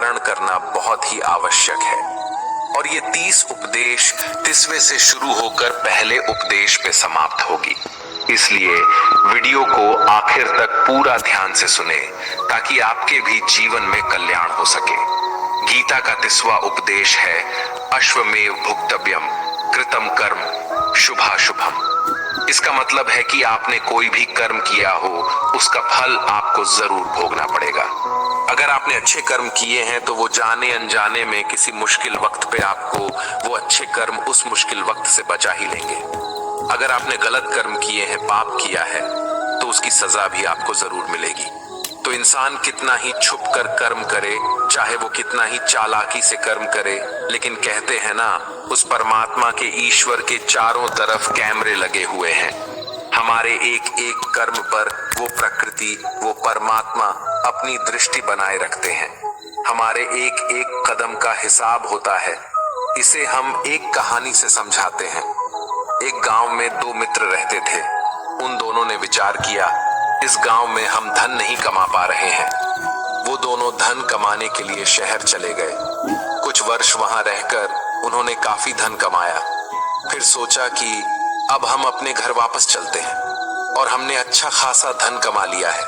स्मरण करना बहुत ही आवश्यक है। और ये 30 उपदेश 30वें से शुरू होकर पहले उपदेश पे समाप्त होगी। इसलिए वीडियो को आखिर तक पूरा ध्यान से सुने ताकि आपके भी जीवन में कल्याण हो सके। गीता का 30वां उपदेश है अश्वमेव भुक्तव्यम कृतम कर्म शुभाशुभम। इसका मतलब है कि आपने कोई भी कर्म किया हो उसका फल आपको जरूर भोगना पड़ेगा। अगर आपने अच्छे कर्म किए हैं तो वो जाने अनजाने में किसी मुश्किल वक्त पे आपको वो अच्छे कर्म उस मुश्किल वक्त से बचा ही लेंगे। अगर आपने गलत कर्म किए हैं, पाप किया है, तो उसकी सजा भी आपको जरूर मिलेगी। तो इंसान कितना ही छुप कर कर्म करे, चाहे वो कितना ही चालाकी से कर्म करे, लेकिन कहते हैं ना, उस परमात्मा के ईश्वर के चारों तरफ कैमरे लगे हुए हैं। हमारे एक एक कर्म पर वो प्रकृति, वो परमात्मा अपनी दृष्टि बनाए रखते हैं। हमारे एक एक कदम का हिसाब होता है। इसे हम एक कहानी से समझाते हैं। एक गांव में 2 मित्र रहते थे। उन दोनों ने विचार किया, इस गांव में हम धन नहीं कमा पा रहे हैं। वो दोनों धन कमाने के लिए शहर चले गए। कुछ वर्ष वहां रहकर उन्होंने काफी धन कमाया। फिर सोचा कि अब हम अपने घर वापस चलते हैं, और हमने अच्छा खासा धन कमा लिया है।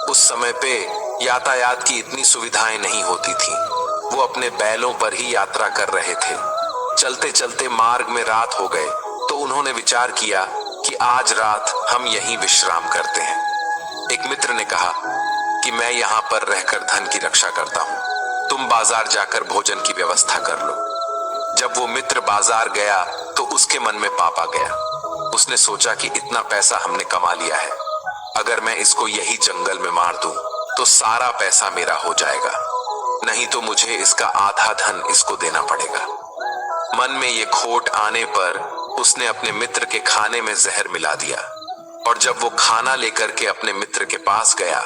उस समय पे यातायात की इतनी सुविधाएं नहीं होती थी। वो अपने बैलों पर ही यात्रा कर रहे थे। चलते चलते मार्ग में रात हो गए तो उन्होंने विचार किया कि आज रात हम यहीं विश्राम करते हैं। एक मित्र ने कहा कि मैं यहाँ पर रहकर धन की रक्षा करता हूँ, तुम बाजार जाकर भोजन की व्यवस्था कर लो। जब वो मित्र बाजार गया तो उसके मन में पाप आ गया। उसने सोचा कि इतना पैसा हमने कमा लिया है, अगर मैं इसको यही जंगल में मार दूं तो सारा पैसा मेरा हो जाएगा, नहीं तो मुझे इसका आधा धन इसको देना पड़ेगा। मन में ये खोट आने पर उसने अपने मित्र के खाने में जहर मिला दिया, और जब वो खाना लेकर के अपने मित्र के पास गया,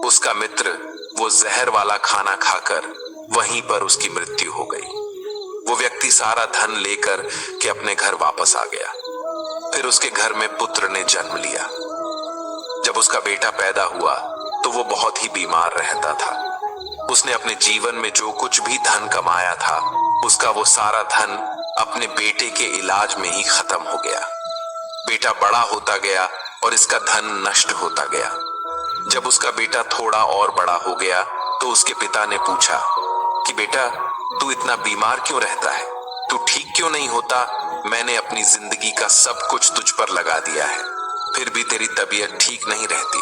उसका मित्र वो जहर वाला खाना खाकर वहीं पर उसकी मृत्यु हो गई। वो व्यक्ति सारा धन लेकर के अपने घर वापस आ गया। फिर उसके घर में पुत्र ने जन्म लिया। जब उसका बेटा पैदा हुआ तो वो बहुत ही बीमार रहता था। उसने अपने जीवन में जो कुछ भी धन कमाया था, उसका वो सारा धन अपने बेटे के इलाज में ही खत्म हो गया। बेटा बड़ा होता गया और इसका धन नष्ट होता गया। जब उसका बेटा थोड़ा और बड़ा हो गया तो उसके पिता ने पूछा कि बेटा, तू इतना बीमार क्यों रहता है? तू ठीक क्यों नहीं होता? मैंने अपनी जिंदगी का सब कुछ तुझ पर लगा दिया है, फिर भी तेरी तबीयत ठीक नहीं रहती।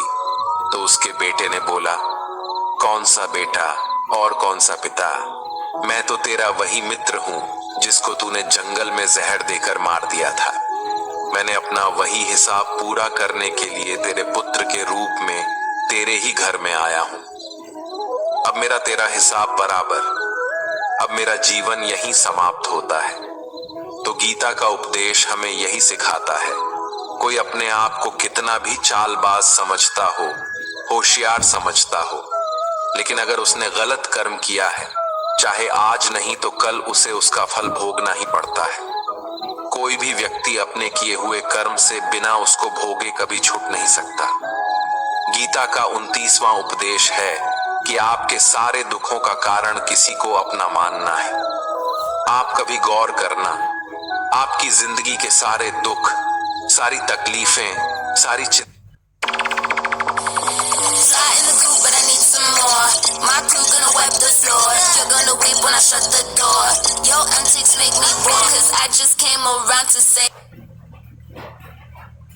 तो उसके बेटे ने बोला, कौन सा बेटा और कौन सा पिता? मैं तो तेरा वही मित्र हूं जिसको तूने जंगल में जहर देकर मार दिया था। मैंने अपना वही हिसाब पूरा करने के लिए तेरे पुत्र के रूप में तेरे ही घर में आया हूं। अब मेरा तेरा हिसाब बराबर। अब मेरा जीवन यहीं समाप्त होता है। तो गीता का उपदेश हमें यही सिखाता है, कोई अपने आप को कितना भी चालबाज समझता हो, होशियार समझता हो, लेकिन अगर उसने गलत कर्म किया है, चाहे आज नहीं तो कल उसे उसका फल भोगना ही पड़ता है। कोई भी व्यक्ति अपने किए हुए कर्म से बिना उसको भोगे कभी छूट नहीं सकता। गीता का 29वां उपदेश है कि आपके सारे दुखों का कारण किसी को अपना मानना है। आप कभी गौर करना, आपकी जिंदगी के सारे दुख, सारी तकलीफें, सारी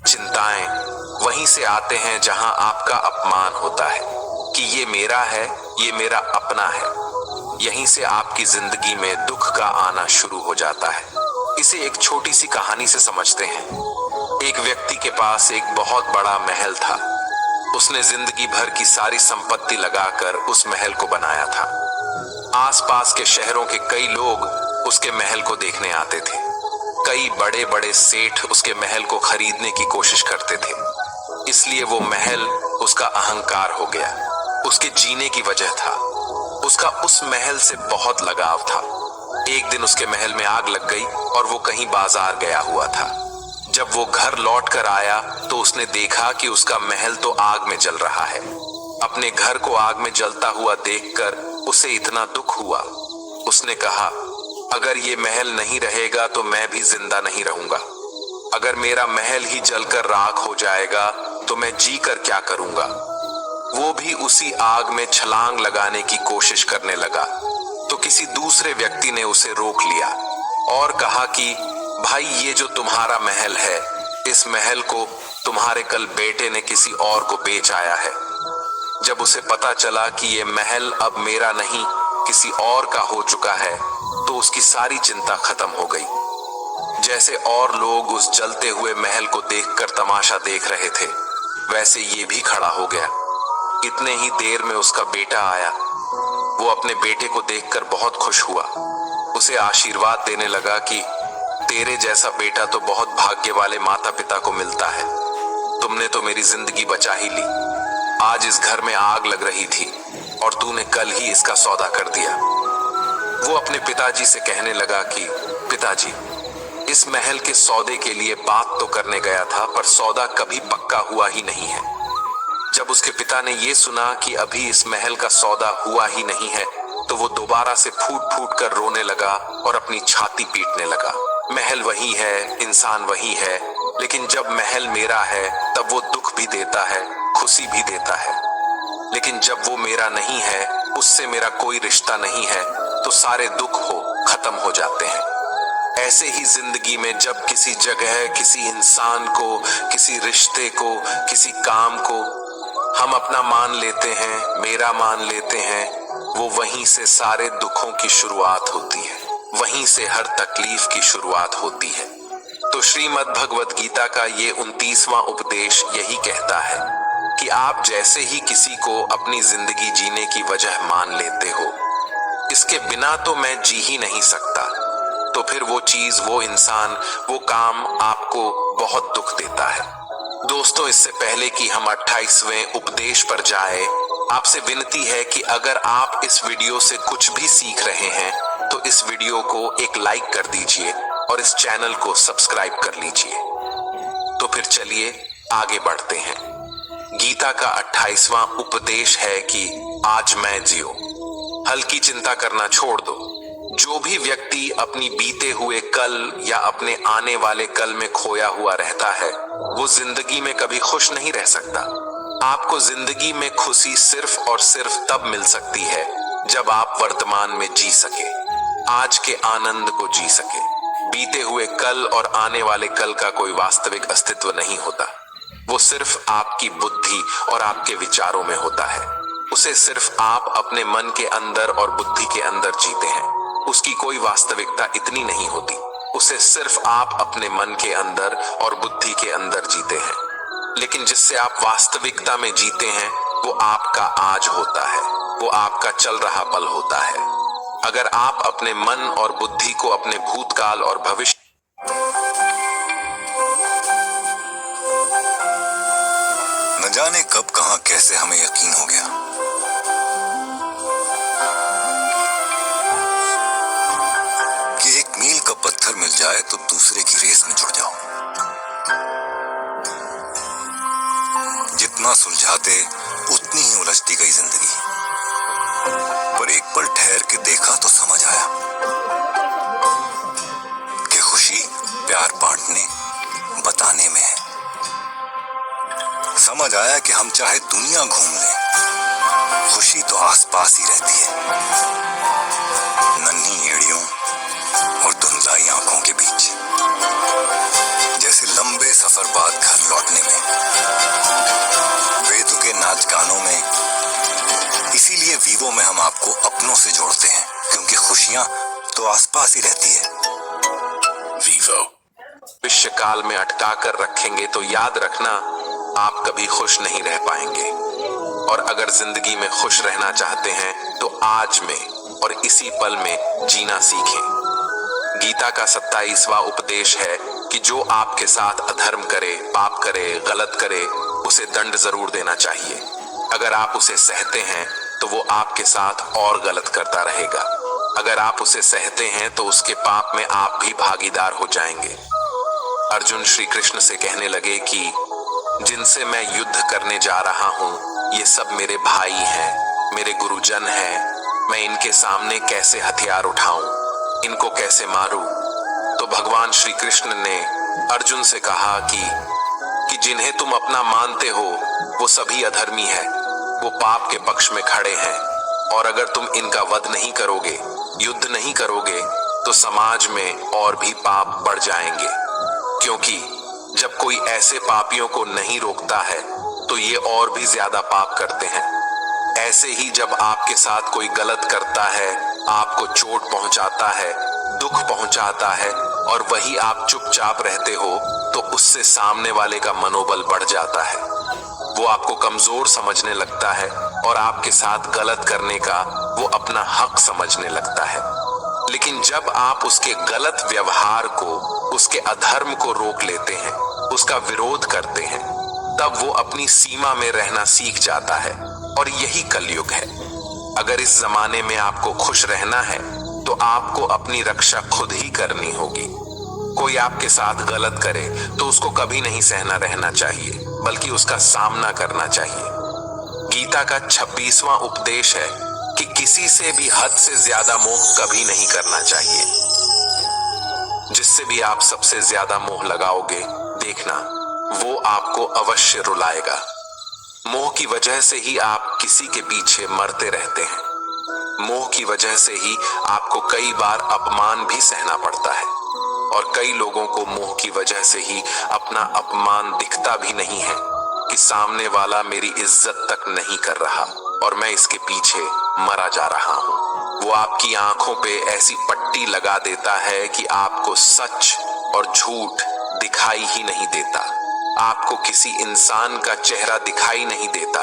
चिंताएं वहीं से आते हैं जहां आपका अपमान होता है कि ये मेरा है, ये मेरा अपना है। यहीं से आपकी जिंदगी में दुख का आना शुरू हो जाता है। इसे एक छोटी सी कहानी से समझते हैं। एक व्यक्ति के पास एक बहुत बड़ा महल था। उसने जिंदगी भर की सारी संपत्ति लगाकर उस महल को बनाया था। आसपास के शहरों के कई लोग उसके महल को देखने आते थे। कई बड़े बड़े सेठ उसके महल को खरीदने की कोशिश करते थे। इसलिए वो महल उसका अहंकार हो गया, उसके जीने की वजह था। उसका उस महल से बहुत लगाव था। एक दिन उसके महल में आग लग गई और वो कहीं बाजार गया हुआ था। जब वो घर लौट कर आया तो उसने देखा कि उसका महल तो आग में जल रहा है। अपने घर को आग में जलता हुआ देखकर उसे इतना दुख हुआ। उसने कहा, अगर ये महल नहीं रहेगा तो मैं भी जिंदा नहीं रहूंगा। अगर मेरा महल ही जलकर राख हो जाएगा तो मैं जी कर क्या करूंगा। वो भी उसी आग में छलांग लगाने की कोशिश करने लगा तो किसी दूसरे व्यक्ति ने उसे रोक लिया और कहा कि भाई, ये जो तुम्हारा महल है, इस महल को तुम्हारे कल बेटे ने किसी और को बेच आया है। जब उसे पता चला कि ये महल अब मेरा नहीं किसी और का हो चुका है तो उसकी सारी चिंता खत्म हो गई। जैसे और लोग उस जलते हुए महल को देखकर तमाशा देख रहे थे, वैसे ये भी खड़ा हो गया। इतने ही देर में उसका बेटा आया। वो अपने बेटे को देखकर बहुत खुश हुआ। उसे आशीर्वाद देने लगा कि तेरे जैसा बेटा तो बहुत भाग्य वाले माता पिता को मिलता है। तुमने तो मेरी जिंदगी बचा ही ली। आज इस घर में आग लग रही थी और तूने कल ही इसका सौदा कर दिया। वो अपने पिताजी से कहने लगा कि पिताजी, इस महल के सौदे के लिए बात तो करने गया था, पर सौदा कभी पक्का हुआ ही नहीं है। जब उसके पिता ने ये सुना कि अभी इस महल का सौदा हुआ ही नहीं है तो वो दोबारा से फूट फूट कर रोने लगा और अपनी छाती पीटने लगा। महल वही है, इंसान वही है, लेकिन जब महल मेरा है तब वो दुख भी देता है, खुशी भी देता है। लेकिन जब वो मेरा नहीं है, उससे मेरा कोई रिश्ता नहीं है, तो सारे दुख खत्म हो जाते हैं। ऐसे ही जिंदगी में जब किसी जगह, किसी इंसान को, किसी रिश्ते को, किसी काम को हम अपना मान लेते हैं, मेरा मान लेते हैं, वो वहीं से सारे दुखों की शुरुआत होती है, वहीं से हर तकलीफ की शुरुआत होती है। तो श्रीमद् भगवद गीता का ये 29वां उपदेश यही कहता है कि आप जैसे ही किसी को अपनी जिंदगी जीने की वजह मान लेते हो, इसके बिना तो मैं जी ही नहीं सकता, तो फिर वो चीज, वो इंसान, वो काम आपको बहुत दुख देता है। दोस्तों, इससे पहले कि हम 28वें उपदेश पर जाए, आपसे विनती है कि अगर आप इस वीडियो से कुछ भी सीख रहे हैं तो इस वीडियो को एक लाइक कर दीजिए और इस चैनल को सब्सक्राइब कर लीजिए। तो फिर चलिए आगे बढ़ते हैं। गीता का 28वां उपदेश है कि आज मैं जियो। हल्की चिंता करना छोड़ दो। जो भी व्यक्ति अपनी बीते हुए कल या अपने आने वाले कल में खोया हुआ रहता है, वो जिंदगी में कभी खुश नहीं रह सकता। आपको जिंदगी में खुशी सिर्फ और सिर्फ तब मिल सकती है जब आप वर्तमान में जी सके, आज के आनंद को जी सके। बीते हुए कल और आने वाले कल का कोई वास्तविक अस्तित्व नहीं होता। वो सिर्फ आपकी बुद्धि और आपके विचारों में होता है। उसे सिर्फ आप अपने मन के अंदर और बुद्धि के अंदर जीते हैं। उसकी कोई वास्तविकता इतनी नहीं होती। उसे सिर्फ आप अपने मन के अंदर और बुद्धि के अंदर जीते हैं। लेकिन जिससे आप वास्तविकता में जीते हैं, वो आपका आज होता है, वो आपका चल रहा पल होता है। अगर आप अपने मन और बुद्धि को अपने भूतकाल और भविष्य न जाने कब कहां कैसे हमें यकीन हो गया कि एक मील का पत्थर मिल जाए तो दूसरे की रेस में जुड़ जाओ। जितना सुलझाते उतनी ही उलझती गई जिंदगी। पर एक पल ठहर के देखा तो समझ आया कि खुशी प्यार बांटने, बताने में है। समझ आया कि हम चाहे दुनिया घूम लें, खुशी तो आसपास ही रहती है, नन्ही एड़ियों और धुंधलाई आंखों के बीच। जैसे लंबे सफर बाद घर लौटने में, बेतुके नाच गानों में। इसीलिए वीवो में हम आपको अपनों से जोड़ते हैं, क्योंकि खुशियां तो आसपास ही रहती है। वीवो। भविष्य काल में अटका कर रखेंगे तो याद रखना, आप कभी खुश नहीं रह पाएंगे। और अगर जिंदगी में खुश रहना चाहते हैं तो आज में और इसी पल में जीना सीखें। गीता का 27वां उपदेश है कि जो आपके साथ अधर्म करे, पाप करे, गलत करे, उसे दंड जरूर देना चाहिए। अगर आप उसे सहते हैं तो वो आपके साथ और गलत करता रहेगा। अगर आप उसे सहते हैं तो उसके पाप में आप भी भागीदार हो जाएंगे। अर्जुन श्री कृष्ण से कहने लगे कि जिनसे मैं युद्ध करने जा रहा हूं, ये सब मेरे भाई हैं, मेरे गुरुजन हैं, मैं इनके सामने कैसे हथियार उठाऊं, इनको कैसे मारूं। तो भगवान श्री कृष्ण ने अर्जुन से कहा कि जिन्हें तुम अपना मानते हो वो सभी अधर्मी है, वो पाप के पक्ष में खड़े हैं, और अगर तुम इनका वध नहीं करोगे, युद्ध नहीं करोगे, तो समाज में और भी पाप बढ़ जाएंगे। क्योंकि जब कोई ऐसे पापियों को नहीं रोकता है तो ये और भी ज्यादा पाप करते हैं। ऐसे ही जब आपके साथ कोई गलत करता है, आपको चोट पहुंचाता है, दुख पहुंचाता है, और वही आप चुपचाप रहते हो, तो उससे सामने वाले का मनोबल बढ़ जाता है। वो आपको कमजोर समझने लगता है और आपके साथ गलत करने का वो अपना हक समझने लगता है। लेकिन जब आप उसके गलत व्यवहार को, उसके अधर्म को रोक लेते हैं, उसका विरोध करते हैं, तब वो अपनी सीमा में रहना सीख जाता है। और यही कलयुग है। अगर इस जमाने में आपको खुश रहना है तो आपको अपनी रक्षा खुद ही करनी होगी। कोई आपके साथ गलत करे तो उसको कभी नहीं सहना रहना चाहिए, बल्कि उसका सामना करना चाहिए। गीता का 26वां उपदेश है कि किसी से भी हद से ज्यादा मोह कभी नहीं करना चाहिए। जिससे भी आप सबसे ज्यादा मोह लगाओगे, देखना वो आपको अवश्य रुलाएगा। मोह की वजह से ही आप किसी के पीछे मरते रहते हैं। मोह की वजह से ही आपको कई बार अपमान भी सहना पड़ता है, और कई लोगों को मोह की वजह से ही अपना अपमान दिखता भी नहीं है कि सामने वाला मेरी इज्जत तक नहीं कर रहा और मैं इसके पीछे मरा जा रहा हूं। वो आपकी आंखों पे ऐसी पट्टी लगा देता है कि आपको सच और झूठ दिखाई ही नहीं देता। आपको किसी इंसान का चेहरा दिखाई नहीं देता।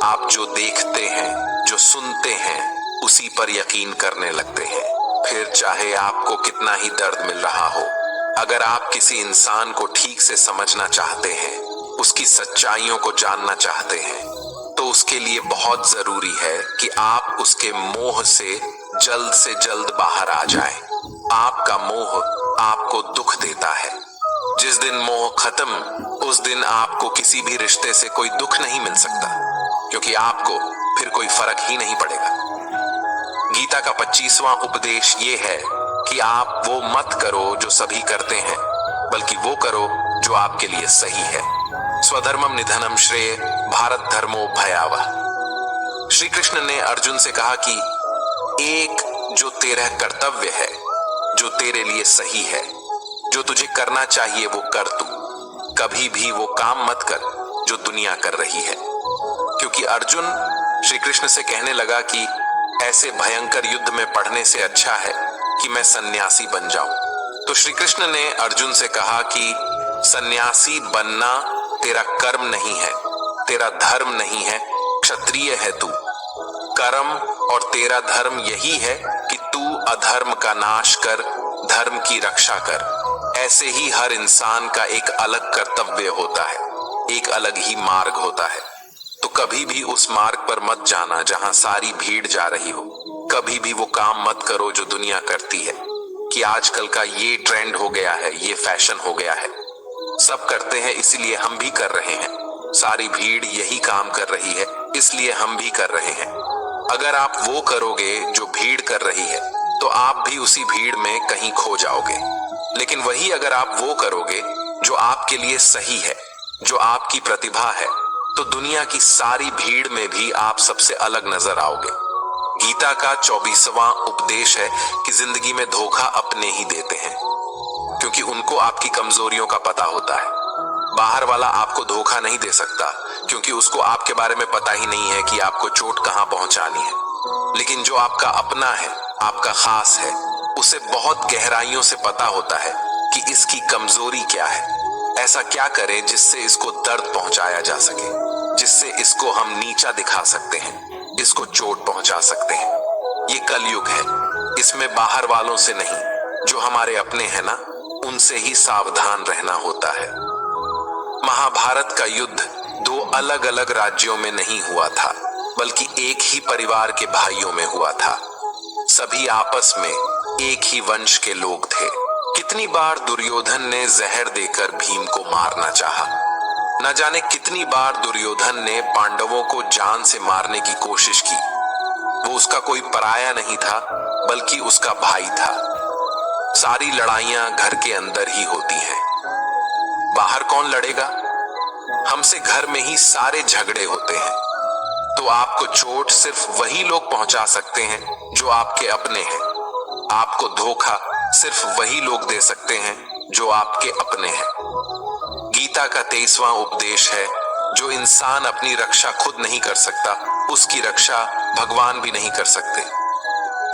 आप जो देखते हैं, जो सुनते हैं, उसी पर यकीन करने लगते हैं, फिर चाहे आपको कितना ही दर्द मिल रहा हो। अगर आप किसी इंसान को ठीक से समझना चाहते हैं, उसकी सच्चाइयों को जानना चाहते हैं, तो उसके लिए बहुत जरूरी है कि आप उसके मोह से जल्द बाहर आ जाएं। आपका मोह आपको दुख देता है। जिस दिन मोह खत्म, उस दिन आपको किसी भी रिश्ते से कोई दुख नहीं मिल सकता, क्योंकि आपको फिर कोई फर्क ही नहीं पड़ेगा। गीता का 25वां उपदेश ये है कि आप वो मत करो जो सभी करते हैं, बल्कि वो करो जो आपके लिए सही है। स्वधर्मम निधनम श्रेय भारत धर्मो भयावह। श्री कृष्ण ने अर्जुन से कहा कि एक जो तेरा कर्तव्य है, जो तेरे लिए सही है, जो तुझे करना चाहिए वो कर तू। कभी भी वो काम मत कर जो दुनिया कर रही है। क्योंकि अर्जुन श्री कृष्ण से कहने लगा कि ऐसे भयंकर युद्ध में पढ़ने से अच्छा है कि मैं सन्यासी बन जाऊं। तो श्री कृष्ण ने अर्जुन से कहा कि सन्यासी बनना तेरा कर्म नहीं है, तेरा धर्म नहीं है, क्षत्रिय है तू। कर्म और तेरा धर्म यही है कि तू अधर्म का नाश कर, धर्म की रक्षा कर। ऐसे ही हर इंसान का एक अलग कर्तव्य होता है, एक अलग ही मार्ग होता है। तो कभी भी उस मार्ग पर मत जाना जहां सारी भीड़ जा रही हो। कभी भी वो काम मत करो जो दुनिया करती है, कि आजकल का ये ट्रेंड हो गया है, ये फैशन हो गया है, सब करते हैं इसलिए हम भी कर रहे हैं। सारी भीड़ यही काम कर रही है इसलिए हम भी कर रहे हैं। अगर आप वो करोगे जो भीड़ कर रही है, तो आप भी उसी भीड़ में कहीं खो जाओगे। लेकिन वही अगर आप वो करोगे जो आपके लिए सही है, जो आपकी प्रतिभा है, तो दुनिया की सारी भीड़ में भी आप सबसे अलग नजर आओगे। गीता का 24वां उपदेश है कि जिंदगी में धोखा अपने ही देते हैं, क्योंकि उनको आपकी कमजोरियों का पता होता है। बाहर वाला आपको धोखा नहीं दे सकता, क्योंकि उसको आपके बारे में पता ही नहीं है कि आपको चोट कहां पहुंचानी है। लेकिन जो आपका अपना है, आपका खास है, उसे बहुत गहराइयों से पता होता है कि इसकी कमजोरी क्या है। ऐसा क्या करें जिससे इसको दर्द पहुंचाया जा सके, जिससे इसको हम नीचा दिखा सकते हैं, इसको चोट पहुंचा सकते हैं। ये कलयुग है, इसमें बाहर वालों से नहीं, जो हमारे अपने हैं ना, उनसे ही सावधान रहना होता है। महाभारत का युद्ध दो अलग अलग राज्यों में नहीं हुआ था, बल्कि एक ही परिवार के भाइयों में हुआ था। सभी आपस में एक ही वंश के लोग थे। कितनी बार दुर्योधन ने जहर देकर भीम को मारना चाहा। न जाने कितनी बार दुर्योधन ने पांडवों को जान से मारने की कोशिश की। वो वो उसका कोई पराया नहीं था, बल्कि उसका भाई था। सारी लड़ाइयां घर के अंदर ही होती हैं। बाहर कौन लड़ेगा? हमसे घर में ही सारे झगड़े होते हैं। तो आपको चोट सिर्फ वही लोग पहुंचा सकते हैं जो आपके अपने हैं। आपको धोखा सिर्फ वही लोग दे सकते हैं जो आपके अपने हैं। गीता का 23वां उपदेश है, जो इंसान अपनी रक्षा खुद नहीं कर सकता, उसकी रक्षा भगवान भी नहीं कर सकते।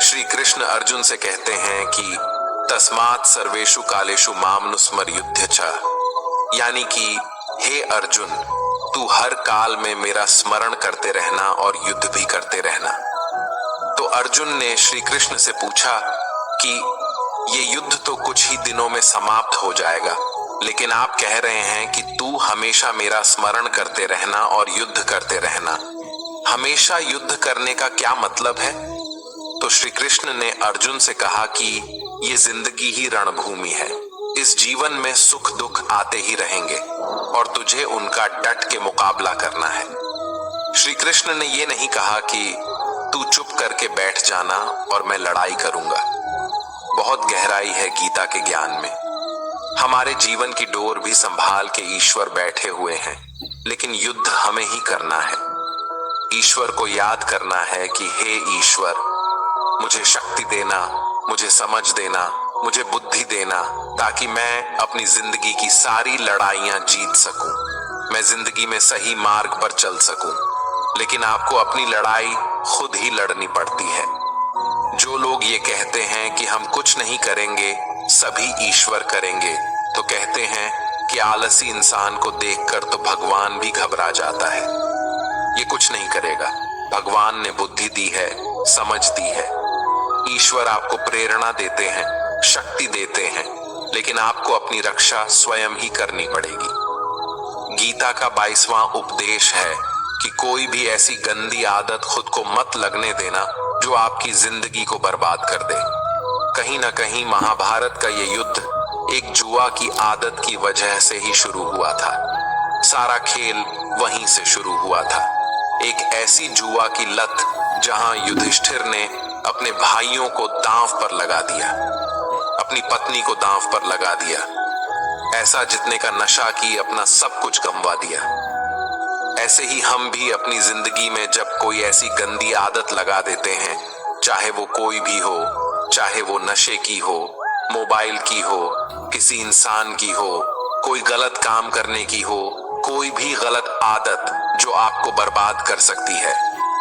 श्री कृष्ण अर्जुन से कहते हैं कि तस्मात् सर्वेषु कालेषु माम नुस्मर युध्य च, यानी कि हे अर्जुन, तू हर काल में मेरा स्मरण करते रहना और युद्ध भी करते रहना। तो अर्जुन ने श्री कृष्ण से पूछा कि ये युद्ध तो कुछ ही दिनों में समाप्त हो जाएगा, लेकिन आप कह रहे हैं कि तू हमेशा मेरा स्मरण करते रहना और युद्ध करते रहना। हमेशा युद्ध करने का क्या मतलब है? तो श्री कृष्ण ने अर्जुन से कहा कि ये जिंदगी ही रणभूमि है। इस जीवन में सुख दुख आते ही रहेंगे और तुझे उनका डट के मुकाबला करना है। श्री कृष्ण ने ये नहीं कहा कि तू चुप करके बैठ जाना और मैं लड़ाई करूंगा। बहुत गहराई है गीता के ज्ञान में। हमारे जीवन की डोर भी संभाल के ईश्वर बैठे हुए हैं, लेकिन युद्ध हमें ही करना है। ईश्वर को याद करना है कि हे ईश्वर, मुझे शक्ति देना, मुझे समझ देना, मुझे बुद्धि देना, ताकि मैं अपनी जिंदगी की सारी लड़ाइयां जीत सकूं, मैं जिंदगी में सही मार्ग पर चल सकूं। लेकिन आपको अपनी लड़ाई खुद ही लड़नी पड़ती है। जो लोग ये कहते हैं कि हम कुछ नहीं करेंगे, सभी ईश्वर करेंगे, तो कहते हैं कि आलसी इंसान को देखकर तो भगवान भी घबरा जाता है। ये कुछ नहीं करेगा। भगवान ने बुद्धि दी है, समझ दी है। ईश्वर आपको प्रेरणा देते हैं, शक्ति देते हैं, लेकिन आपको अपनी रक्षा स्वयं ही करनी पड़ेगी। गीता का 22वां उपदेश है कि कोई भी ऐसी गंदी आदत खुद को मत लगने देना जो आपकी जिंदगी को बर्बाद कर दे। कहीं ना कहीं महाभारत का ये युद्ध एक जुआ की आदत की वजह से ही शुरू हुआ था। सारा खेल वहीं से शुरू हुआ था। एक ऐसी जुआ की लत जहां युधिष्ठिर ने अपने भाइयों को दांव पर लगा दिया, अपनी पत्नी को दांव पर लगा दिया, ऐसा जितने का नशा की अपना सब कुछ गंवा दिया। ऐसे ही हम भी अपनी जिंदगी में जब कोई ऐसी गंदी आदत लगा देते हैं, चाहे वो कोई भी हो, चाहे वो नशे की हो, मोबाइल की हो, किसी इंसान की हो, कोई गलत काम करने की हो, कोई भी गलत आदत जो आपको बर्बाद कर सकती है,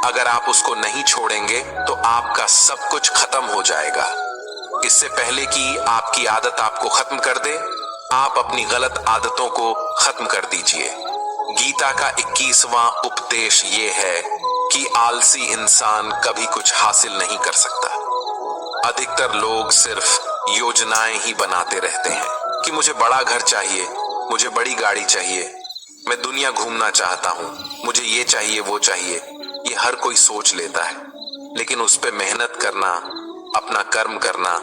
अगर आप उसको नहीं छोड़ेंगे तो आपका सब कुछ खत्म हो जाएगा। इससे पहले कि आपकी आदत आपको खत्म कर दे, आप अपनी गलत आदतों को खत्म कर दीजिए। गीता का 21वां उपदेश ये है कि आलसी इंसान कभी कुछ हासिल नहीं कर सकता। अधिकतर लोग सिर्फ योजनाएं ही बनाते रहते हैं कि मुझे बड़ा घर चाहिए, मुझे बड़ी गाड़ी चाहिए, मैं दुनिया घूमना चाहता हूं, मुझे ये चाहिए वो चाहिए। ये हर कोई सोच लेता है, लेकिन उस पे मेहनत करना, अपना कर्म करना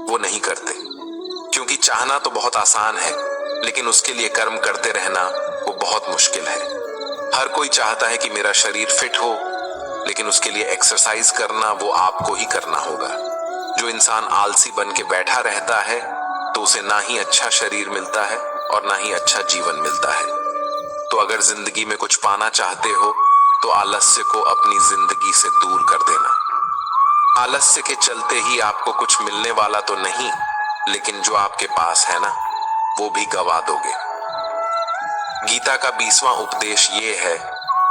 वो नहीं करते। क्योंकि चाहना तो बहुत आसान है, लेकिन उसके लिए कर्म करते रहना वो बहुत मुश्किल है। हर कोई चाहता है कि मेरा शरीर फिट हो, लेकिन उसके लिए एक्सरसाइज करना वो आपको ही करना होगा। जो इंसान आलसी बन के बैठा रहता है तो उसे ना ही अच्छा शरीर मिलता है और ना ही अच्छा जीवन मिलता है। तो अगर जिंदगी में कुछ पाना चाहते हो तो आलस्य को अपनी जिंदगी से दूर कर देना। आलस्य के चलते ही आपको कुछ मिलने वाला तो नहीं, लेकिन जो आपके पास है ना, वो भी गवा दोगे। गीता का 20वां उपदेश ये है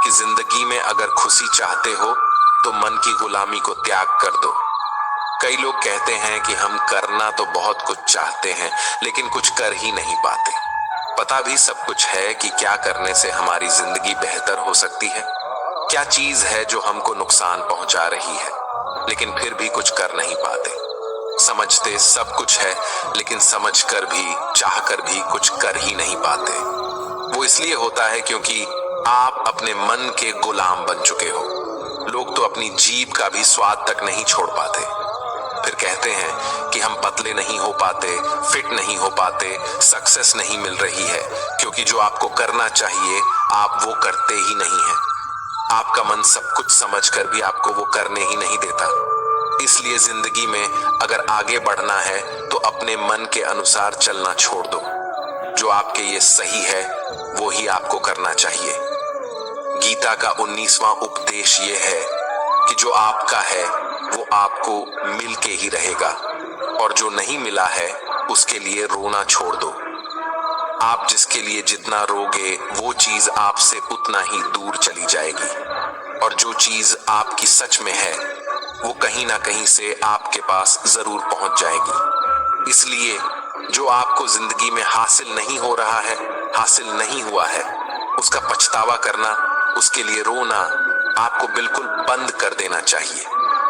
कि जिंदगी में अगर खुशी चाहते हो तो मन की गुलामी को त्याग कर दो। कई लोग कहते हैं कि हम करना तो बहुत कुछ चाहते हैं, लेकिन कुछ कर ही नहीं पाते। पता भी सब कुछ है कि क्या करने से हमारी जिंदगी बेहतर हो सकती है, क्या चीज है जो हमको नुकसान पहुंचा रही है, लेकिन फिर भी कुछ कर नहीं पाते। समझते सब कुछ है, लेकिन समझकर भी, चाहकर भी कुछ कर ही नहीं पाते। वो इसलिए होता है क्योंकि आप अपने मन के गुलाम बन चुके हो। लोग तो अपनी जीभ का भी स्वाद तक नहीं छोड़ पाते। फिर कहते हैं कि हम पतले नहीं हो पाते, फिट नहीं हो पाते, सक्सेस नहीं मिल रही है, क्योंकि जो आपको करना चाहिए आप वो करते ही नहीं हैं। आपका मन सब कुछ समझकर भी आपको वो करने ही नहीं देता। इसलिए जिंदगी में अगर आगे बढ़ना है तो अपने मन के अनुसार चलना छोड़ दो। जो आपके लिए सही है वो ही आपको करना चाहिए। गीता का 19वां उपदेश ये है कि जो आपका है वो आपको मिल के ही रहेगा और जो नहीं मिला है उसके लिए रोना छोड़ दो। आप जिसके लिए जितना रोगे वो चीज आपसे उतना ही दूर चली जाएगी और जो चीज आपकी सच में है वो कहीं ना कहीं से आपके पास जरूर पहुंच जाएगी। इसलिए जो आपको जिंदगी में हासिल नहीं हो रहा है, हासिल नहीं हुआ है, उसका पछतावा करना, उसके लिए रोना आपको बिल्कुल बंद कर देना चाहिए।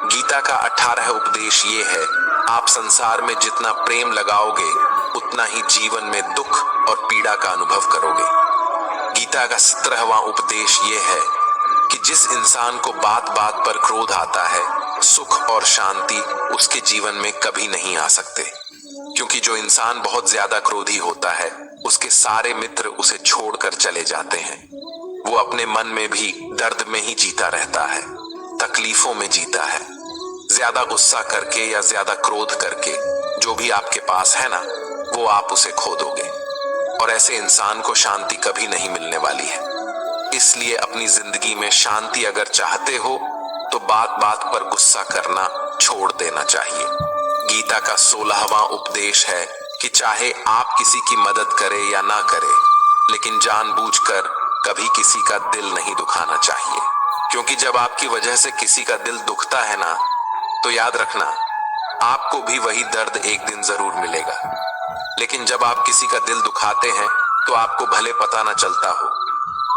गीता का 18 उपदेश ये है, आप संसार में जितना प्रेम लगाओगे उतना ही जीवन में दुख और पीड़ा का अनुभव करोगे। गीता का 17वां उपदेश ये है कि जिस इंसान को बात बात पर क्रोध आता है, सुख और शांति उसके जीवन में कभी नहीं आ सकते, क्योंकि जो इंसान बहुत ज्यादा क्रोधी होता है उसके सारे मित्र उसे छोड़कर चले जाते हैं। वो अपने मन में भी दर्द में ही जीता रहता है, तकलीफों में जीता है। ज्यादा गुस्सा करके या ज्यादा क्रोध करके जो भी आपके पास है ना, वो आप उसे खो दोगे और ऐसे इंसान को शांति कभी नहीं मिलने वाली है। इसलिए अपनी जिंदगी में शांति अगर चाहते हो तो बात बात पर गुस्सा करना छोड़ देना चाहिए। गीता का 16वां उपदेश है कि चाहे आप किसी की मदद करें या ना करें, लेकिन जानबूझकर कभी किसी का दिल नहीं दुखाना चाहिए, क्योंकि जब आपकी वजह से किसी का दिल दुखता है ना, तो याद रखना आपको भी वही दर्द एक दिन जरूर मिलेगा। लेकिन जब आप किसी का दिल दुखाते हैं तो आपको भले पता ना चलता हो,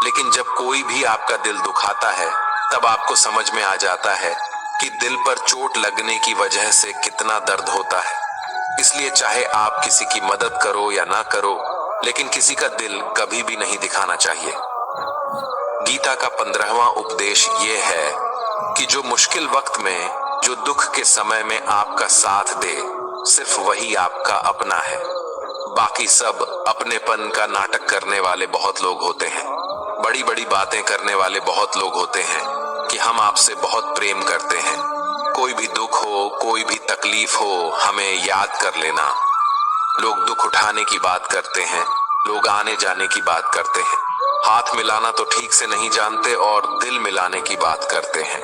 लेकिन जब कोई भी आपका दिल दुखाता है तब आपको समझ में आ जाता है कि दिल पर चोट लगने की वजह से कितना दर्द होता है। इसलिए चाहे आप किसी की मदद करो या ना करो, लेकिन किसी का दिल कभी भी नहीं दिखाना चाहिए। गीता का 15वां उपदेश ये है कि जो मुश्किल वक्त में, जो दुख के समय में आपका साथ दे, सिर्फ वही आपका अपना है। बाकी सब अपनेपन का नाटक करने वाले बहुत लोग होते हैं, बड़ी बड़ी बातें करने वाले बहुत लोग होते हैं कि हम आपसे बहुत प्रेम करते हैं। कोई भी दुख हो, कोई भी तकलीफ हो, हमें याद कर लेना। लोग दुख उठाने की बात करते हैं, लोग आने जाने की बात करते हैं, हाथ मिलाना तो ठीक से नहीं जानते और दिल मिलाने की बात करते हैं।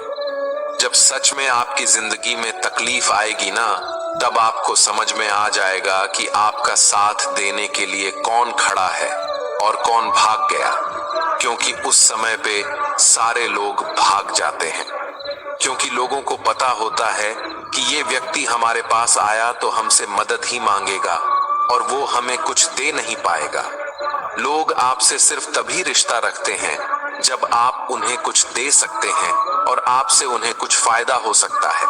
जब सच में आपकी जिंदगी में तकलीफ आएगी ना, तब आपको समझ में आ जाएगा कि आपका साथ देने के लिए कौन खड़ा है और कौन भाग गया, क्योंकि उस समय पे सारे लोग भाग जाते हैं, क्योंकि लोगों को पता होता है कि ये व्यक्ति हमारे पास आया तो हमसे मदद ही मांगेगा और वो हमें कुछ दे नहीं पाएगा। लोग आपसे सिर्फ तभी रिश्ता रखते हैं जब आप उन्हें कुछ दे सकते हैं और आपसे उन्हें कुछ फायदा हो सकता है।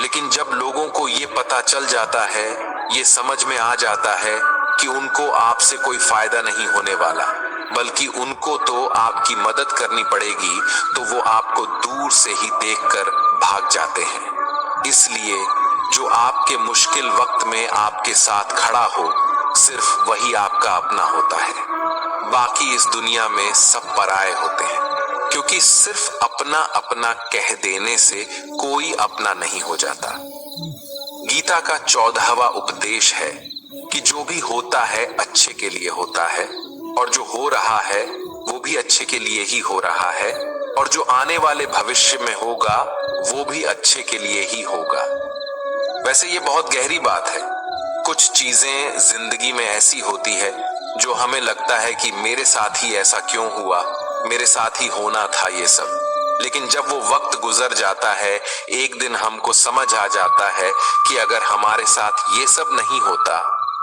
लेकिन जब लोगों को ये पता चल जाता है, ये समझ में आ जाता है कि उनको आपसे कोई फायदा नहीं होने वाला, बल्कि उनको तो आपकी मदद करनी पड़ेगी, तो वो आपको दूर से ही देखकर भाग जाते हैं। इसलिए जो आपके मुश्किल वक्त में आपके साथ खड़ा हो, सिर्फ वही आपका अपना होता है। बाकी इस दुनिया में सब पराये होते हैं, क्योंकि सिर्फ अपना अपना कह देने से कोई अपना नहीं हो जाता। गीता का 14वां उपदेश है कि जो भी होता है अच्छे के लिए होता है और जो हो रहा है वो भी अच्छे के लिए ही हो रहा है और जो आने वाले भविष्य में होगा वो भी अच्छे के लिए ही होगा। वैसे ये बहुत गहरी बात है। कुछ चीजें जिंदगी में ऐसी होती है जो हमें लगता है कि मेरे साथ ही ऐसा क्यों हुआ, मेरे साथ ही होना था ये सब। लेकिन जब वो वक्त गुजर जाता है, एक दिन हमको समझ आ जाता है कि अगर हमारे साथ ये सब नहीं होता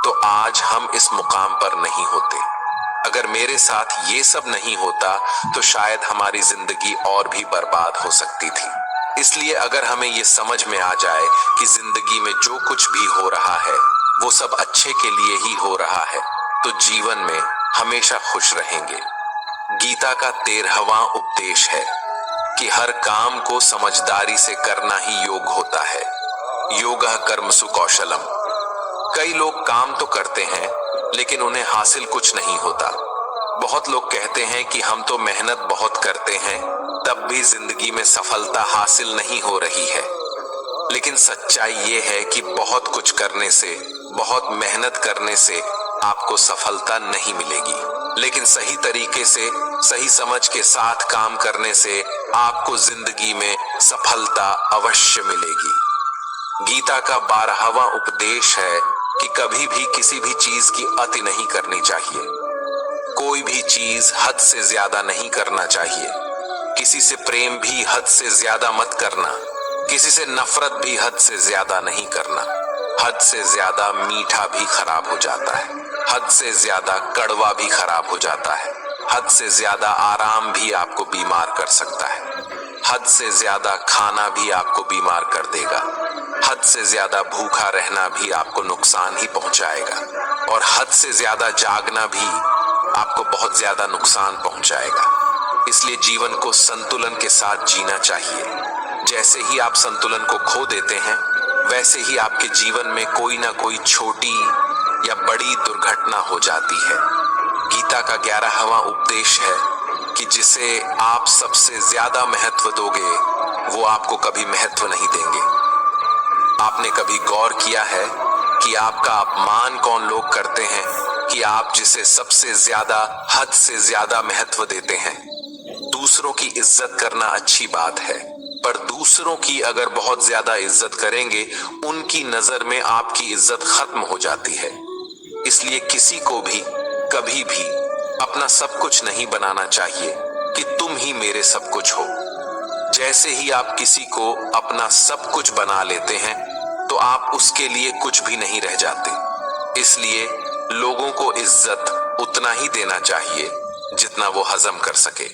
तो आज हम इस मुकाम पर नहीं होते। अगर मेरे साथ ये सब नहीं होता तो शायद हमारी जिंदगी और भी बर्बाद हो सकती थी। इसलिए अगर हमें ये समझ में आ जाए कि जिंदगी में जो कुछ भी हो रहा है वो सब अच्छे के लिए ही हो रहा है, तो जीवन में हमेशा खुश रहेंगे। गीता का 13वां उपदेश है कि हर काम को समझदारी से करना ही योग होता है। योगः कर्मसु कौशलम। कई लोग काम तो करते हैं लेकिन उन्हें हासिल कुछ नहीं होता। बहुत लोग कहते हैं कि हम तो मेहनत बहुत करते हैं, तब भी जिंदगी में सफलता हासिल नहीं हो रही है। लेकिन सच्चाई ये है कि बहुत कुछ करने से, बहुत मेहनत करने से आपको सफलता नहीं मिलेगी, लेकिन सही तरीके से, सही समझ के साथ काम करने से आपको जिंदगी में सफलता अवश्य मिलेगी। गीता का 12वां उपदेश है कि कभी भी किसी भी चीज की अति नहीं करनी चाहिए। कोई भी चीज हद से ज्यादा नहीं करना चाहिए। किसी से प्रेम भी हद से ज्यादा मत करना। किसी से नफरत भी हद से ज्यादा नहीं करना। हद से ज्यादा मीठा भी खराब हो जाता है। हद से ज्यादा कड़वा भी खराब हो जाता है। हद से ज्यादा आराम भी आपको बीमार कर सकता है। हद से ज्यादा खाना भी आपको बीमार कर देगा। हद से ज्यादा भूखा रहना भी आपको नुकसान ही पहुंचाएगा, और हद से ज्यादा जागना भी आपको बहुत ज्यादा नुकसान पहुंचाएगा। इसलिए जीवन को संतुलन के साथ जीना चाहिए। जैसे ही आप संतुलन को खो देते हैं, वैसे ही आपके जीवन में कोई ना कोई छोटी या बड़ी दुर्घटना हो जाती है। गीता का 11वां उपदेश है कि जिसे आप सबसे ज्यादा महत्व दोगे, वो आपको कभी महत्व नहीं देंगे। आपने कभी गौर किया है कि आपका अपमान कौन लोग करते हैं कि आप जिसे सबसे ज्यादा, हद से ज्यादा महत्व देते हैं? दूसरों की इज्जत करना अच्छी बात है, पर दूसरों की अगर बहुत ज्यादा इज्जत करेंगे, उनकी नजर में आपकी इज्जत खत्म हो जाती है। इसलिए किसी को भी कभी भी अपना सब कुछ नहीं बनाना चाहिए कि तुम ही मेरे सब कुछ हो। जैसे ही आप किसी को अपना सब कुछ बना लेते हैं, तो आप उसके लिए कुछ भी नहीं रह जाते। इसलिए लोगों को इज्जत उतना ही देना चाहिए जितना वो हजम कर सके।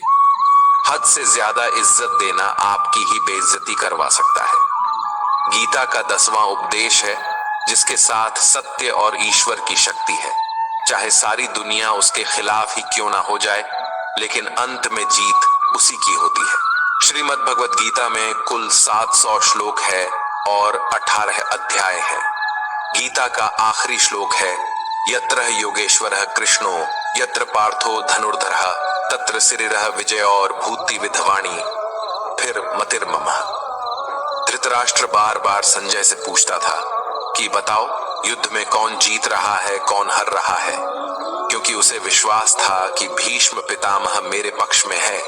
हद से ज्यादा इज्जत देना आपकी ही बेइज्जती करवा सकता है। गीता का 10वां उपदेश है जिसके साथ सत्य और ईश्वर की शक्ति है। चाहे सारी दुनिया उसके खिलाफ ही क्यों ना हो जाए, लेकिन अंत में जीत उसी की होती है। श्रीमद् भगवत गीता में कुल 700 श्लोक है और 18 अध्याय है। गीता का आखिरी श्लोक है, यत्र योगेश्वरः कृष्णो यत्र पार्थो धनुर्धरः तत्र श्रीरः विजय और भूति विधवाणी फिर मतिर्ममः। धृतराष्ट्र बार बार संजय से पूछता था कि बताओ, युद्ध में कौन जीत रहा है, कौन हार रहा है, क्योंकि उसे विश्वास था कि भीष्म पितामह मेरे पक्ष में है,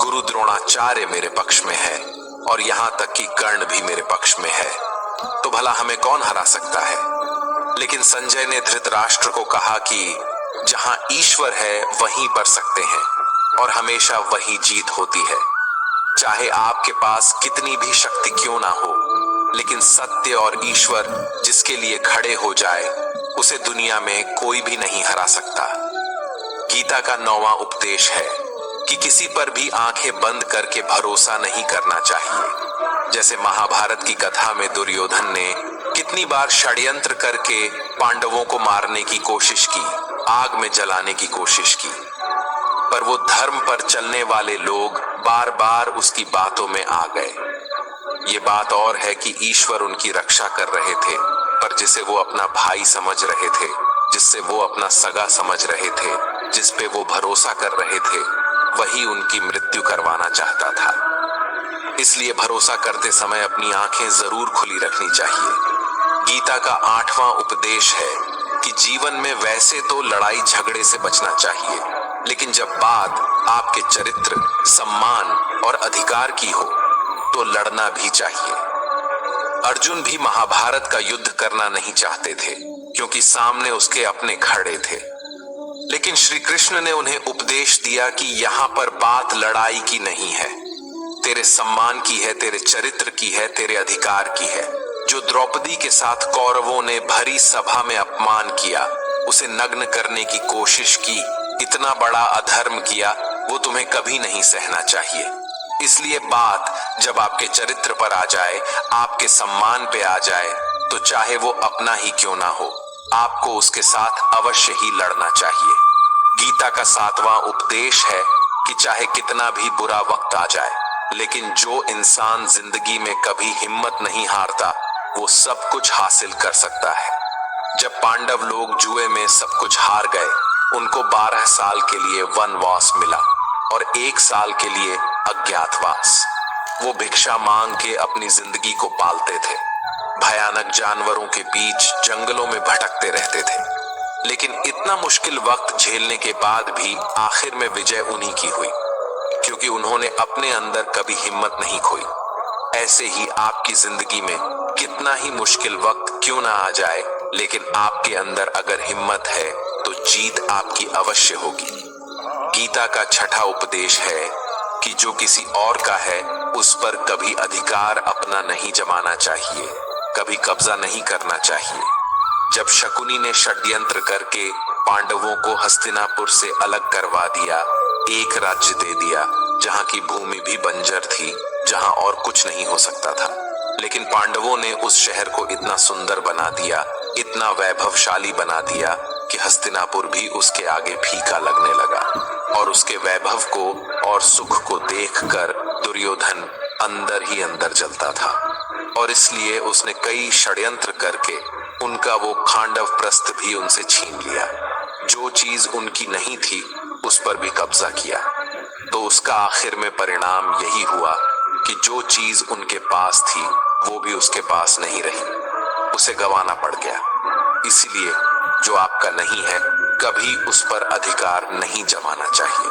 गुरु द्रोणाचार्य मेरे पक्ष में है, और यहां तक कि कर्ण भी मेरे पक्ष में है। तो भला हमें कौन हरा सकता है? लेकिन संजय ने धृतराष्ट्र को कहा कि जहां ईश्वर है वहीं पर सकते हैं, और हमेशा वही जीत होती है। चाहे आपके पास कितनी भी शक्ति क्यों ना हो, लेकिन सत्य और ईश्वर जिसके लिए खड़े हो जाए, उसे दुनिया में कोई भी नहीं हरा सकता। गीता का 9वां उपदेश है कि किसी पर भी आंखें बंद करके भरोसा नहीं करना चाहिए। जैसे महाभारत की कथा में दुर्योधन ने कितनी बार षड्यंत्र करके पांडवों को मारने की कोशिश की, आग में जलाने की कोशिश की, पर वो धर्म पर चलने वाले लोग बार बार उसकी बातों में आ गए। ये बात और है कि ईश्वर उनकी रक्षा कर रहे थे, पर जिसे वो अपना भाई समझ रहे थे, जिससे वो अपना सगा समझ रहे थे, जिस पे वो भरोसा कर रहे थे, वही उनकी मृत्यु करवाना चाहता था। इसलिए भरोसा करते समय अपनी आंखें जरूर खुली रखनी चाहिए। गीता का 8वां उपदेश है कि जीवन में वैसे तो लड़ाई झगड़े से बचना चाहिए, लेकिन जब बात आपके चरित्र, सम्मान और अधिकार की हो, तो लड़ना भी चाहिए। अर्जुन भी महाभारत का युद्ध करना नहीं चाहते थे, क्योंकि सामने उसके अपने खड़े थे। लेकिन श्री कृष्ण ने उन्हें उपदेश दिया कि यहाँ पर बात लड़ाई की नहीं है, तेरे सम्मान की है, तेरे चरित्र की है, तेरे अधिकार की है। जो द्रौपदी के साथ कौरवों ने भरी सभा में अपमान किया, उसे नग्न करने की कोशिश की, इतना बड़ा अधर्म किया, वो तुम्हें कभी नहीं सहना चाहिए। इसलिए बात जब आपके चरित्र पर आ जाए, आपके सम्मान पे आ जाए, तो चाहे वो अपना ही क्यों ना हो, आपको उसके साथ अवश्य ही लड़ना चाहिए। गीता का 7वां उपदेश है कि चाहे कितना भी बुरा वक्त आ जाए, लेकिन जो इंसान जिंदगी में कभी हिम्मत नहीं हारता, वो सब कुछ हासिल कर सकता है। जब पांडव लोग जुए में सब कुछ हार गए, उनको 12 साल के लिए वनवास मिला और 1 साल के लिए अज्ञातवास। वो भिक्षा मांग के अपनी जिंदगी को पालते थे। भयानक जानवरों के बीच जंगलों में भटकते रहते थे, लेकिन इतना मुश्किल वक्त झेलने के बाद भी आखिर में विजय उन्हीं की हुई, क्योंकि उन्होंने अपने अंदर कभी हिम्मत नहीं खोई। ऐसे ही आपकी जिंदगी में कितना ही मुश्किल वक्त क्यों ना आ जाए, लेकिन आपके अंदर अगर हिम्मत है तो जीत आपकी अवश्य होगी। गीता का छठा उपदेश है कि जो किसी और का है उस पर कभी अधिकार अपना नहीं जमाना चाहिए, कभी कब्जा नहीं करना चाहिए। जब शकुनी ने षड्यंत्र करके पांडवों को हस्तिनापुर से अलग करवा दिया, एक राज्य दे दिया जहां की भूमि भी बंजर थी, जहां और कुछ नहीं हो सकता था, लेकिन पांडवों ने उस शहर को इतना सुंदर बना दिया, इतना वैभवशाली बना दिया कि हस्तिनापुर भी उसके आगे फीका लगने लगा। और उसके वैभव को और सुख को देखकर दुर्योधन अंदर ही अंदर जलता था, और इसलिए उसने कई षड्यंत्र करके उनका वो खांडव प्रस्थ भी उनसे छीन लिया। जो चीज उनकी नहीं थी उस पर भी कब्जा किया। तो उसका आखिर में परिणाम यही हुआ कि जो चीज उनके पास थी वो भी उसके पास नहीं रही, उसे गंवाना पड़ गया। इसलिए जो आपका नहीं है कभी उस पर अधिकार नहीं जमाना चाहिए।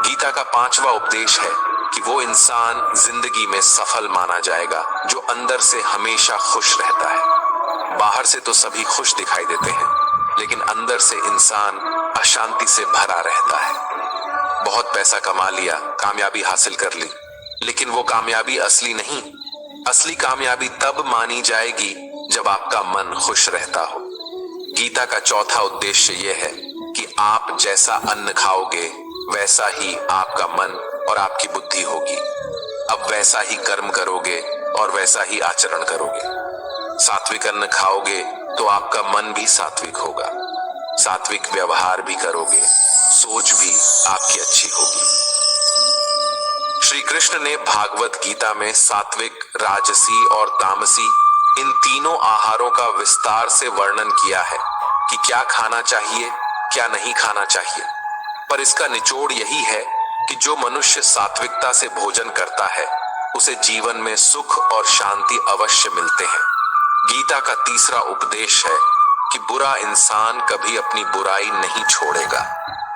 गीता का 5वां उपदेश है कि वो इंसान जिंदगी में सफल माना जाएगा जो अंदर से हमेशा खुश रहता है। बाहर से तो सभी खुश दिखाई देते हैं, लेकिन अंदर से इंसान अशांति से भरा रहता है। बहुत पैसा कमा लिया, कामयाबी हासिल कर ली, लेकिन वो कामयाबी असली नहीं। असली कामयाबी तब मानी जाएगी जब आपका मन खुश रहता हो। गीता का चौथा उद्देश्य यह है कि आप जैसा अन्न खाओगे वैसा ही आपका मन और आपकी बुद्धि होगी। अब वैसा ही कर्म करोगे और वैसा ही आचरण करोगे। सात्विक अन्न खाओगे तो आपका मन भी सात्विक होगा, सात्विक व्यवहार भी करोगे, सोच भी आपकी अच्छी होगी। श्री कृष्ण ने भागवत गीता में सात्विक, राजसी और तामसी इन तीनों आहारों का विस्तार से वर्णन किया है कि क्या खाना चाहिए, क्या नहीं खाना चाहिए। पर इसका निचोड़ यही है कि जो मनुष्य सात्विकता से भोजन करता है उसे जीवन में सुख और शांति अवश्य मिलते हैं। गीता का तीसरा उपदेश है कि बुरा इंसान कभी अपनी बुराई नहीं छोड़ेगा।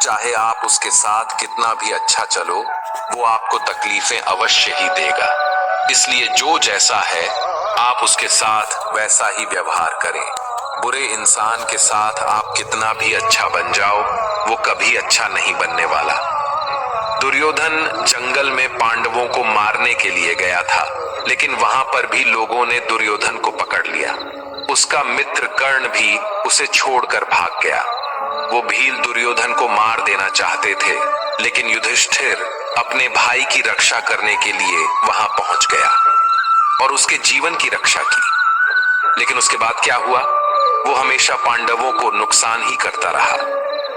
चाहे आप उसके साथ कितना भी अच्छा चलो, वो आपको तकलीफें अवश्य ही देगा। इसलिए जो जैसा है आप उसके साथ वैसा ही व्यवहार करें। बुरे इंसान के साथ आप कितना भी अच्छा बन जाओ, वो कभी अच्छा नहीं बनने वाला। दुर्योधन जंगल में पांडवों को मारने के लिए गया था, लेकिन वहां पर भी लोगों ने दुर्योधन को पकड़ लिया। उसका मित्र कर्ण भी उसे छोड़कर भाग गया। वो भील दुर्योधन को मार देना चाहते थे, लेकिन युधिष्ठिर अपने भाई की रक्षा करने के लिए वहां पहुंच गया और उसके जीवन की रक्षा की। लेकिन उसके बाद क्या हुआ? वो हमेशा पांडवों को नुकसान ही करता रहा।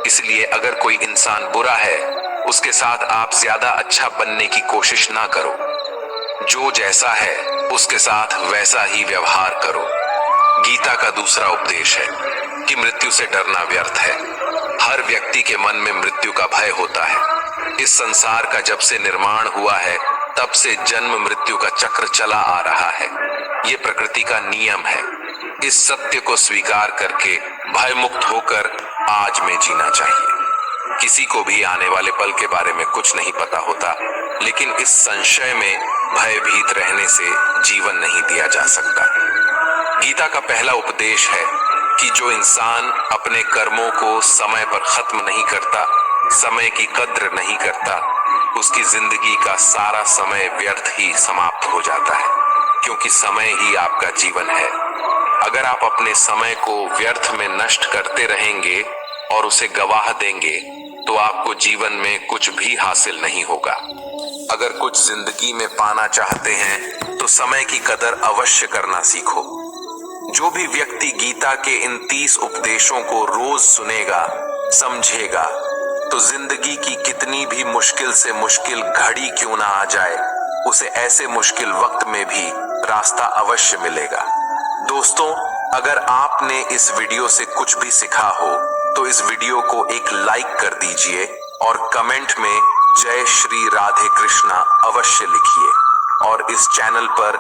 इसलिए अगर कोई इंसान बुरा है, उसके साथ आप ज्यादा अच्छा बनने की कोशिश ना करो। जो जैसा है उसके साथ वैसा ही व्यवहार करो। गीता का दूसरा उपदेश है कि मृत्यु से डरना व्यर्थ है। हर व्यक्ति के मन में मृत्यु का भय होता है। इस संसार का जब से निर्माण हुआ है तब से जन्म मृत्यु का चक्र चला आ रहा है। ये प्रकृति का नियम है। इस सत्य को स्वीकार करके भय मुक्त होकर आज में जीना चाहिए। किसी को भी आने वाले पल के बारे में कुछ नहीं पता होता, लेकिन इस संशय में भयभीत रहने से जीवन नहीं दिया जा सकता। गीता का पहला उपदेश है कि जो इंसान अपने कर्मों को समय पर खत्म नहीं करता, समय की कद्र नहीं करता, उसकी जिंदगी का सारा समय व्यर्थ ही समाप्त हो जाता है, क्योंकि समय ही आपका जीवन है। अगर आप अपने समय को व्यर्थ में नष्ट करते रहेंगे और उसे गवाह देंगे तो आपको जीवन में कुछ भी हासिल नहीं होगा। अगर कुछ जिंदगी में पाना चाहते हैं तो समय की कदर अवश्य करना सीखो। जो भी व्यक्ति गीता के इन 30 उपदेशों को रोज सुनेगा, समझेगा, तो जिंदगी की कितनी भी मुश्किल से मुश्किल घड़ी क्यों ना आ जाए, उसे ऐसे मुश्किल वक्त में भी रास्ता अवश्य मिलेगा। दोस्तों, अगर आपने इस वीडियो से कुछ भी सीखा हो तो इस वीडियो को एक लाइक कर दीजिए और कमेंट में जय श्री राधे कृष्णा अवश्य लिखिए। और इस चैनल पर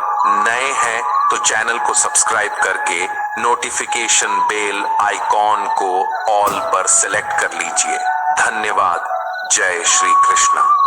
नए हैं तो चैनल को सब्सक्राइब करके नोटिफिकेशन बेल आइकॉन को ऑल पर सेलेक्ट कर लीजिए। धन्यवाद। जय श्री कृष्णा।